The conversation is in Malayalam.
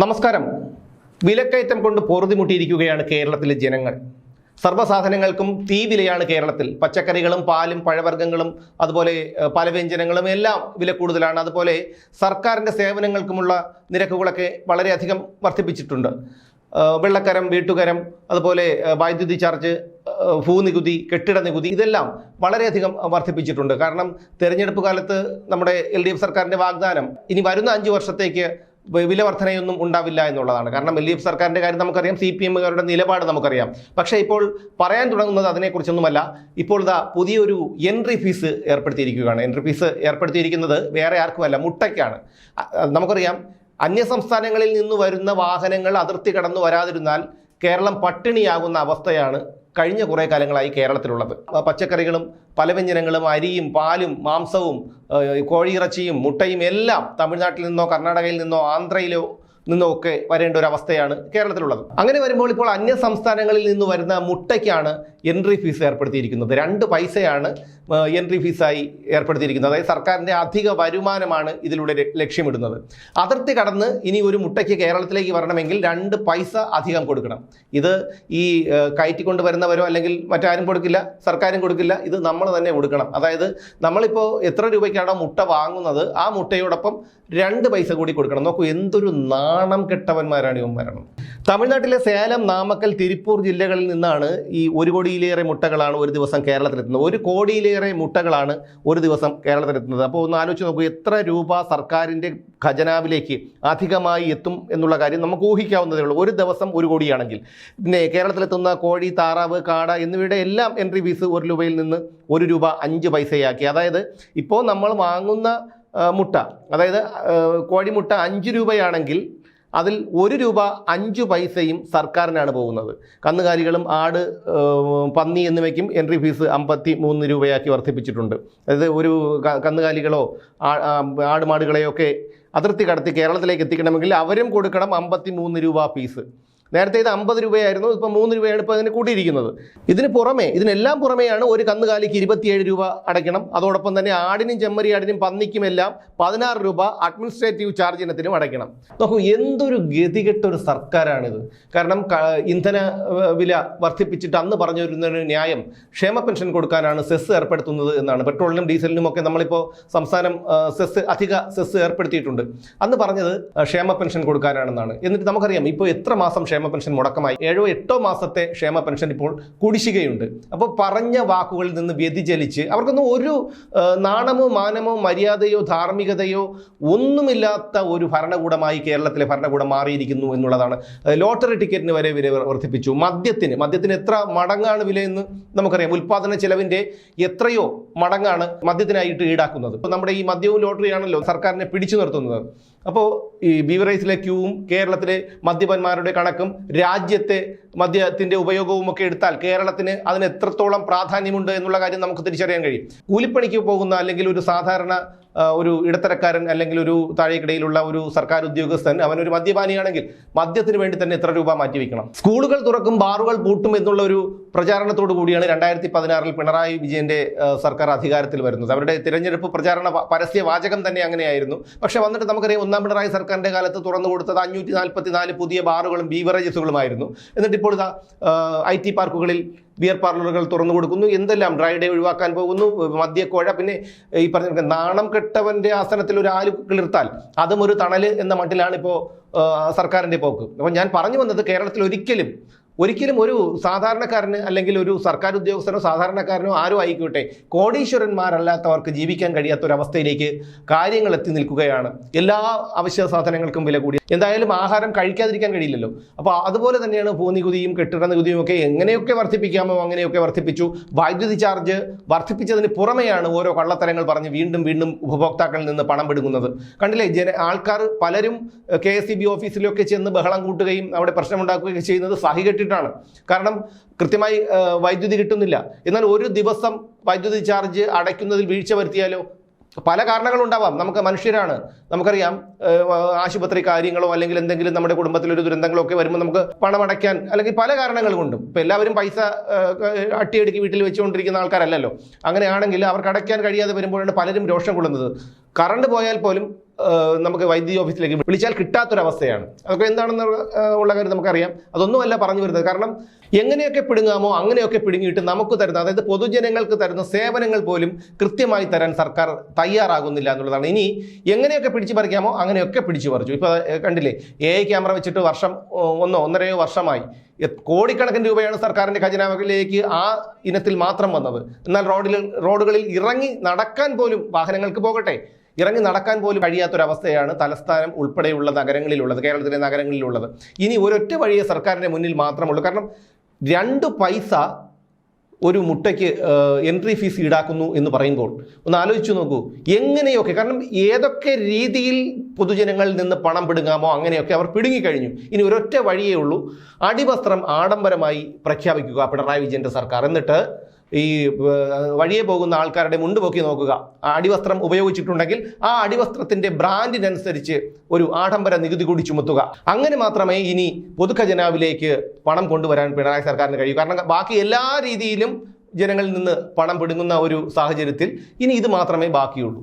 നമസ്കാരം. വിലക്കയറ്റം കൊണ്ട് പൊറുതിമുട്ടിയിരിക്കുകയാണ് കേരളത്തിലെ ജനങ്ങൾ. സർവ്വസാധനങ്ങൾക്കും തീ വിലയാണ് കേരളത്തിൽ. പച്ചക്കറികളും പാലും പഴവർഗ്ഗങ്ങളും അതുപോലെ പലവ്യഞ്ജനങ്ങളും എല്ലാം വില കൂടുതലാണ്. അതുപോലെ സർക്കാരിൻ്റെ സേവനങ്ങൾക്കുമുള്ള നിരക്കുകളൊക്കെ വളരെയധികം വർദ്ധിപ്പിച്ചിട്ടുണ്ട്. വെള്ളക്കരം, വീട്ടുകരം, അതുപോലെ വൈദ്യുതി ചാർജ്, ഭൂനികുതി, കെട്ടിട നികുതി ഇതെല്ലാം വളരെയധികം വർദ്ധിപ്പിച്ചിട്ടുണ്ട്. കാരണം തെരഞ്ഞെടുപ്പ് കാലത്ത് നമ്മുടെ LDF സർക്കാരിൻ്റെ വാഗ്ദാനം ഇനി വരുന്ന 5 വർഷത്തേക്ക് വില വർധനയൊന്നും ഉണ്ടാവില്ല എന്നുള്ളതാണ്. കാരണം LDF സർക്കാരിൻ്റെ കാര്യം നമുക്കറിയാം, CPM-കാരുടെ നിലപാട് നമുക്കറിയാം. പക്ഷേ ഇപ്പോൾ പറയാൻ തുടങ്ങുന്നത് അതിനെക്കുറിച്ചൊന്നുമല്ല. ഇപ്പോൾ പുതിയൊരു എൻട്രി ഫീസ് ഏർപ്പെടുത്തിയിരിക്കുകയാണ്. എൻട്രി ഫീസ് ഏർപ്പെടുത്തിയിരിക്കുന്നത് വേറെ ആർക്കുമല്ല, മുട്ടയ്ക്കാണ്. നമുക്കറിയാം, അന്യസംസ്ഥാനങ്ങളിൽ നിന്ന് വരുന്ന വാഹനങ്ങൾ അതിർത്തി കടന്നു വരാതിരുന്നാൽ കേരളം പട്ടിണിയാകുന്ന അവസ്ഥയാണ് കഴിഞ്ഞ കുറേ കാലങ്ങളായി കേരളത്തിലുള്ളത്. പച്ചക്കറികളും പലവ്യഞ്ജനങ്ങളും അരിയും പാലും മാംസവും കോഴിയിറച്ചിയും മുട്ടയും എല്ലാം തമിഴ്നാട്ടിൽ നിന്നോ കർണാടകയിൽ നിന്നോ ആന്ധ്രയിലോ നിന്നോ ഒക്കെ വരേണ്ട ഒരു അവസ്ഥയാണ് കേരളത്തിലുള്ളത്. അങ്ങനെ വരുമ്പോൾ ഇപ്പോൾ അന്യ സംസ്ഥാനങ്ങളിൽ നിന്ന് വരുന്ന മുട്ടയ്ക്കാണ് എൻട്രി ഫീസ് ഏർപ്പെടുത്തിയിരിക്കുന്നത്. 2 പൈസയാണ് എൻട്രി ഫീസായി ഏർപ്പെടുത്തിയിരിക്കുന്നത്. അതായത് സർക്കാരിൻ്റെ അധിക വരുമാനമാണ് ഇതിലൂടെ ലക്ഷ്യമിടുന്നത്. അതിർത്തി കടന്ന് ഇനി ഒരു മുട്ടയ്ക്ക് കേരളത്തിലേക്ക് വരണമെങ്കിൽ 2 പൈസ അധികം കൊടുക്കണം. ഇത് ഈ കയറ്റിക്കൊണ്ട് വരുന്നവരോ അല്ലെങ്കിൽ മറ്റാരും കൊടുക്കില്ല, സർക്കാരും കൊടുക്കില്ല, ഇത് നമ്മൾ തന്നെ കൊടുക്കണം. അതായത് നമ്മളിപ്പോൾ എത്ര രൂപയ്ക്കാണോ മുട്ട വാങ്ങുന്നത് ആ മുട്ടയോടൊപ്പം 2 പൈസ കൂടി കൊടുക്കണം. നോക്കൂ, എന്തൊരു നാണം കെട്ടവന്മാരാണ് ഇവന്മാരണം. തമിഴ്നാട്ടിലെ സേലം, നാമക്കൽ, തിരുപ്പൂർ ജില്ലകളിൽ നിന്നാണ് ഈ 1 കോടിയിലേറെ മുട്ടകളാണ് ഒരു ദിവസം കേരളത്തിലെത്തുന്നത്. 1 കോടിയിലേറെ മുട്ടകളാണ് ഒരു ദിവസം കേരളത്തിലെത്തുന്നത്. അപ്പോൾ ഒന്ന് ആലോചിച്ച് നോക്കൂ, എത്ര രൂപ സർക്കാരിൻ്റെ ഖജനാവിലേക്ക് അധികമായി എത്തും എന്നുള്ള കാര്യം നമുക്ക് ഊഹിക്കാവുന്നതേ ഉള്ളൂ. ഒരു ദിവസം 1 കോടിയാണെങ്കിൽ പിന്നെ കേരളത്തിലെത്തുന്ന കോഴി, താറാവ്, കാട എന്നിവയുടെ എല്ലാം എൻട്രി ഫീസ് 1 രൂപയിൽ നിന്ന് 1 രൂപ 5 പൈസയാക്കി. അതായത് ഇപ്പോൾ നമ്മൾ വാങ്ങുന്ന മുട്ട, അതായത് കോഴിമുട്ട 5 രൂപയാണെങ്കിൽ അതിൽ 1 രൂപ 5 പൈസയും സർക്കാരിനാണ് പോകുന്നത്. കന്നുകാലികളും ആട്, പന്നി എന്നിവയ്ക്കും എൻട്രി ഫീസ് 53 രൂപയാക്കി വർദ്ധിപ്പിച്ചിട്ടുണ്ട്. അതായത് ഒരു കന്നുകാലികളോ ആടുമാടുകളെയോ ഒക്കെ അതിർത്തി കടത്തി കേരളത്തിലേക്ക് എത്തിക്കണമെങ്കിൽ അവരും കൊടുക്കണം 53 രൂപ ഫീസ്. നേരത്തെ ഇത് 50 രൂപയായിരുന്നു, ഇപ്പോൾ 3 രൂപയാണ് ഇപ്പോൾ അതിന് കൂട്ടിയിരിക്കുന്നത്. ഇതിനെല്ലാം പുറമെയാണ് ഒരു കന്നുകാലിക്ക് 27 രൂപ അടയ്ക്കണം. അതോടൊപ്പം തന്നെ ആടിനും ചെമ്മരിയാടിനും പന്നിക്കുമെല്ലാം 16 രൂപ അഡ്മിനിസ്ട്രേറ്റീവ് ചാർജ് ഇനത്തിനും അടയ്ക്കണം. നോക്കൂ, എന്തൊരു ഗതികെട്ടൊരു സർക്കാരാണിത്. കാരണം ഇന്ധന വില വർദ്ധിപ്പിച്ചിട്ട് അന്ന് പറഞ്ഞു വരുന്നൊരു ന്യായം ക്ഷേമ പെൻഷൻ കൊടുക്കാനാണ് സെസ് ഏർപ്പെടുത്തുന്നത് എന്നാണ്. പെട്രോളിനും ഡീസലിനും ഒക്കെ നമ്മളിപ്പോൾ സംസ്ഥാനം അധിക സെസ് ഏർപ്പെടുത്തിയിട്ടുണ്ട്. അന്ന് പറഞ്ഞത് ക്ഷേമ പെൻഷൻ കൊടുക്കാനാണെന്നാണ്. എന്നിട്ട് നമുക്കറിയാം ഇപ്പോൾ എത്ര മാസം ക്ഷേമ പെൻഷൻ മുടക്കമായി. 7-8 മാസത്തെ ക്ഷേമ പെൻഷൻ ഇപ്പോൾ കുടിശ്ശികയുണ്ട്. അപ്പോൾ പറഞ്ഞ വാക്കുകളിൽ നിന്ന് വ്യതിചലിച്ച് അവർക്കൊന്നും ഒരു നാണമോ മാനമോ മര്യാദയോ ധാർമ്മികതയോ ഒന്നുമില്ലാത്ത ഒരു ഭരണകൂടമായി കേരളത്തിലെ ഭരണകൂടം മാറിയിരിക്കുന്നു എന്നുള്ളതാണ്. ലോട്ടറി ടിക്കറ്റിന് വരെ വില വർദ്ധിപ്പിച്ചു. മദ്യത്തിന് എത്ര മടങ്ങാണ് വിലയെന്ന് നമുക്കറിയാം. ഉൽപ്പാദന ചെലവിൻ്റെ എത്രയോ മടങ്ങാണ് മദ്യത്തിനായിട്ട് ഈടാക്കുന്നത്. ഇപ്പോൾ നമ്മുടെ ഈ മദ്യവും ലോട്ടറിയാണല്ലോ സർക്കാരിനെ പിടിച്ചു നിർത്തുന്നത്. അപ്പോൾ ഈ ബീവറേജിലെ ക്യൂവും കേരളത്തിലെ മദ്യപന്മാരുടെ കണക്കും രാജ്യത്തെ മദ്യത്തിൻ്റെ ഉപയോഗവും ഒക്കെ എടുത്താൽ കേരളത്തിന് അതിന് എത്രത്തോളം പ്രാധാന്യമുണ്ട് എന്നുള്ള കാര്യം നമുക്ക് തിരിച്ചറിയാൻ കഴിയും. കൂലിപ്പണിക്ക് പോകുന്ന അല്ലെങ്കിൽ ഒരു സാധാരണ ഒരു ഇടത്തരക്കാരൻ അല്ലെങ്കിൽ ഒരു താഴേക്കിടയിലുള്ള ഒരു സർക്കാർ ഉദ്യോഗസ്ഥൻ അവനൊരു മദ്യപാനിയാണെങ്കിൽ മദ്യത്തിന് വേണ്ടി തന്നെ എത്ര രൂപ മാറ്റിവെക്കണം. സ്കൂളുകൾ തുറക്കും, ബാറുകൾ പൂട്ടും എന്നുള്ള ഒരു പ്രചാരണത്തോടു കൂടിയാണ് 2016 പിണറായി വിജയന്റെ സർക്കാർ അധികാരത്തിൽ വരുന്നത്. അവരുടെ തിരഞ്ഞെടുപ്പ് പ്രചാരണ പരസ്യ വാചകം തന്നെ അങ്ങനെയായിരുന്നു. പക്ഷെ വന്നിട്ട് നമുക്കറിയാം, 1ാം പിണറായി സർക്കാരിന്റെ കാലത്ത് തുറന്നു കൊടുത്തത് 544 പുതിയ ബാറുകളും ബീവറേജസുകളുമായിരുന്നു. എന്നിട്ട് ഇപ്പോൾ IT പാർക്കുകളിൽ ബിയർ പാർലറുകൾ തുറന്നു കൊടുക്കുന്നു. എന്തെല്ലാം ഡ്രൈ ഡേ ഒഴിവാക്കാൻ പോകുന്നു, മദ്യക്കോഴ. പിന്നെ ഈ പറഞ്ഞ നാണം കെട്ടവന്റെ ആസനത്തിൽ ഒരു ആല് കിളിർത്താൽ അതും ഒരു തണല് എന്ന മട്ടിലാണ് ഇപ്പോൾ സർക്കാരിൻ്റെ പോക്ക്. അപ്പോൾ ഞാൻ പറഞ്ഞു വന്നത്, കേരളത്തിൽ ഒരിക്കലും ഒരു സാധാരണക്കാരന് അല്ലെങ്കിൽ ഒരു സർക്കാർ ഉദ്യോഗസ്ഥനോ സാധാരണക്കാരനോ ആരും ആയിക്കോട്ടെ, കോടീശ്വരന്മാരല്ലാത്തവർക്ക് ജീവിക്കാൻ കഴിയാത്തൊരവസ്ഥയിലേക്ക് കാര്യങ്ങൾ എത്തി നിൽക്കുകയാണ്. എല്ലാ അവശ്യ സാധനങ്ങൾക്കും വില കൂടി. എന്തായാലും ആഹാരം കഴിക്കാതിരിക്കാൻ കഴിയില്ലല്ലോ. അപ്പോൾ അതുപോലെ തന്നെയാണ് ഭൂനികുതിയും കെട്ടിട നികുതിയും ഒക്കെ എങ്ങനെയൊക്കെ വർദ്ധിപ്പിക്കാമോ അങ്ങനെയൊക്കെ വർദ്ധിപ്പിച്ചു. വൈദ്യുതി ചാർജ് വർദ്ധിപ്പിച്ചതിന് പുറമെയാണ് ഓരോ കള്ളത്തരങ്ങൾ പറഞ്ഞ് വീണ്ടും ഉപഭോക്താക്കളിൽ നിന്ന് പണം പിടുങ്ങുന്നത്. കണ്ടില്ലേ, ആൾക്കാർ പലരും KSEB ഓഫീസിലൊക്കെ ചെന്ന് ബഹളം കൂട്ടുകയും അവിടെ പ്രശ്നമുണ്ടാക്കുകയും ചെയ്യുന്നത് സഹികെട്ടിട്ടാണ്. കാരണം കൃത്യമായി വൈദ്യുതി കിട്ടുന്നില്ല. എന്നാൽ ഒരു ദിവസം വൈദ്യുതി ചാർജ് അടയ്ക്കുന്നതിൽ വീഴ്ച വരുത്തിയാലോ? പല കാരണങ്ങളുണ്ടാവാം. നമുക്ക് മനുഷ്യരാണ്, നമുക്കറിയാം. ആശുപത്രി കാര്യങ്ങളോ അല്ലെങ്കിൽ എന്തെങ്കിലും നമ്മുടെ കുടുംബത്തിലൊരു ദുരന്തങ്ങളോ ഒക്കെ വരുമ്പോൾ നമുക്ക് പണം അടയ്ക്കാൻ അല്ലെങ്കിൽ പല കാരണങ്ങൾ കൊണ്ടും. ഇപ്പം എല്ലാവരും പൈസ അട്ടിയടുക്കി വീട്ടിൽ വെച്ചുകൊണ്ടിരിക്കുന്ന ആൾക്കാരല്ലല്ലോ. അങ്ങനെയാണെങ്കിൽ അവർക്ക് അടയ്ക്കാൻ കഴിയാതെ വരുമ്പോഴാണ് പലരും രോഷം കൊള്ളുന്നത്. കറണ്ട് പോയാൽ പോലും നമുക്ക് വൈദ്യുതി ഓഫീസിലേക്ക് വിളിച്ചാൽ കിട്ടാത്തൊരവസ്ഥയാണ്. അതൊക്കെ എന്താണെന്ന് ഉള്ള കാര്യം നമുക്കറിയാം. അതൊന്നുമല്ല പറഞ്ഞു വരുന്നത്. കാരണം എങ്ങനെയൊക്കെ പിടുങ്ങാമോ അങ്ങനെയൊക്കെ പിടുങ്ങിയിട്ട് നമുക്ക് തരുന്ന, അതായത് പൊതുജനങ്ങൾക്ക് തരുന്ന സേവനങ്ങൾ പോലും കൃത്യമായി തരാൻ സർക്കാർ തയ്യാറാകുന്നില്ല എന്നുള്ളതാണ്. ഇനി എങ്ങനെയൊക്കെ പിടിച്ചു പറിക്കാമോ അങ്ങനെയൊക്കെ പിടിച്ചു പറിച്ചു. ഇപ്പോൾ കണ്ടില്ലേ, AI ക്യാമറ വെച്ചിട്ട് ഒന്നരയോ വർഷമായി കോടിക്കണക്കിന് രൂപയാണ് സർക്കാരിൻ്റെ ഖജനാവിലേക്ക് ആ ഇനത്തിൽ മാത്രം വന്നത്. എന്നാൽ റോഡുകളിൽ ഇറങ്ങി നടക്കാൻ പോലും, വാഹനങ്ങൾക്ക് പോകട്ടെ, ഇറങ്ങി നടക്കാൻ പോലും കഴിയാത്തൊരവസ്ഥയാണ് തലസ്ഥാനം ഉൾപ്പെടെയുള്ള നഗരങ്ങളിലുള്ളത്, കേരളത്തിലെ നഗരങ്ങളിലുള്ളത്. ഇനി ഒരൊറ്റ വഴിയെ സർക്കാരിൻ്റെ മുന്നിൽ മാത്രമുള്ളൂ. കാരണം 2 പൈസ ഒരു മുട്ടയ്ക്ക് എൻട്രി ഫീസ് ഈടാക്കുന്നു എന്ന് പറയുമ്പോൾ ഒന്ന് ആലോചിച്ചു നോക്കൂ. എങ്ങനെയൊക്കെ, കാരണം ഏതൊക്കെ രീതിയിൽ പൊതുജനങ്ങളിൽ നിന്ന് പണം പിടുങ്ങാമോ അങ്ങനെയൊക്കെ അവർ പിടുങ്ങിക്കഴിഞ്ഞു. ഇനി ഒരൊറ്റ വഴിയേ ഉള്ളൂ, അടിവസ്ത്രം ആഡംബരമായി പ്രഖ്യാപിക്കുക പിണറായി വിജയൻ്റെ സർക്കാർ. എന്നിട്ട് ഈ വഴിയെ പോകുന്ന ആൾക്കാരുടെ മുണ്ട് പൊക്കി നോക്കുക, ആ അടിവസ്ത്രം ഉപയോഗിച്ചിട്ടുണ്ടെങ്കിൽ ആ അടിവസ്ത്രത്തിൻ്റെ ബ്രാൻഡിനനുസരിച്ച് ഒരു ആഡംബര നികുതി കൂടി ചുമത്തുക. അങ്ങനെ മാത്രമേ ഇനി പൊതുഖജനാവിലേക്ക് പണം കൊണ്ടുവരാൻ പിണറായി സർക്കാരിന് കഴിയൂ. കാരണം ബാക്കി എല്ലാ രീതിയിലും ജനങ്ങളിൽ നിന്ന് പണം പിടുങ്ങുന്ന ഒരു സാഹചര്യത്തിൽ ഇനി ഇത് മാത്രമേ ബാക്കിയുള്ളൂ.